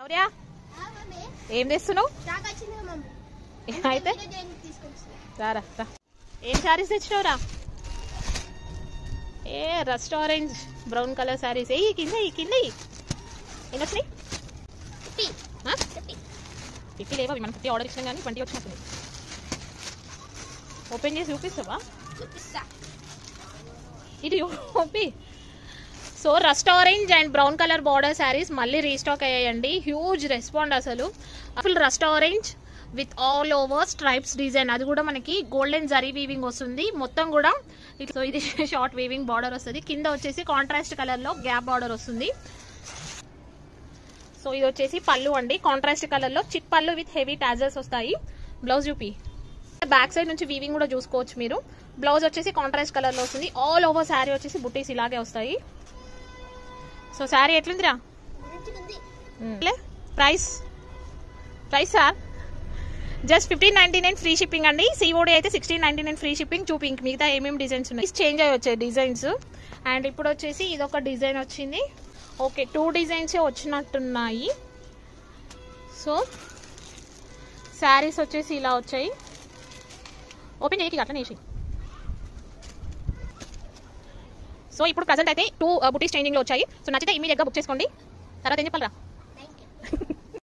శౌర్య ఏం తెస్తున్నావు? అయితే రారా రా. ఏం శారీస్ తెచ్చినావురా? ఏ rust orange brown colour saris. ఏ కింద కింద ఎన్ని వచ్చినాయి? 50 లేవా? మనం 50 ఆర్డర్ ఇచ్చినాం కానీ 20 వచ్చినట్టుంది. ఓపెన్ చేసి చూపిస్తావా? ఇది OP. So rust orange and brown colour border saris మళ్ళీ రీస్టాక్ అయ్యాయండి. హ్యూజ్ రెస్పాండ్ అసలు. Full rust orange with all over stripes design. అది కూడా మనకి గోల్డెన్ జరీ వీవింగ్ వస్తుంది మొత్తం కూడా. సో ఇది షార్ట్ వీవింగ్ బార్డర్ వస్తుంది. కింద వచ్చేసి కాంట్రాస్ట్ కలర్ లో గ్యాప్ బార్డర్ వస్తుంది. సో ఇది వచ్చేసి పళ్ళు అండి. కాంట్రాస్ట్ కలర్ లో చిట్ పళ్ళు విత్ హెవీ టాజల్స్ వస్తాయి. బ్లౌజ్ చూపి. బ్యాక్ సైడ్ నుంచి వీవింగ్ కూడా చూసుకోవచ్చు మీరు. బ్లౌజ్ వచ్చేసి కాంట్రాస్ట్ కలర్ లో వస్తుంది. ఆల్ ఓవర్ శారీ వచ్చేసి బుట్టీస్ ఇలాగే వస్తాయి. సో శారీ ఎట్లుందిరా? Price sir just 1599 free shipping అండి. సిఓడి అయితే 1699 ఫ్రీ షిప్పింగ్. చూపింగ్ మిగతా ఏమేమి డిజైన్స్ ఉన్నాయి. చేంజ్ అయ్యి వచ్చాయి డిజైన్స్. అండ్ ఇప్పుడు వచ్చేసి ఇదొక డిజైన్ వచ్చింది. ఓకే 2 డిజైన్సే వచ్చినట్టున్నాయి. సో శారీస్ వచ్చేసి ఇలా వచ్చాయి. ఓపెన్ చేయకి అట్లా వేసి. సో ఇప్పుడు ప్రజెంట్ అయితే 2 బుటీస్ చేంజింగ్లో వచ్చాయి. సో నచ్చితే ఇమీడియట్గా బుక్ చేసుకోండి. తర్వాత ఏం చెప్పాలరా?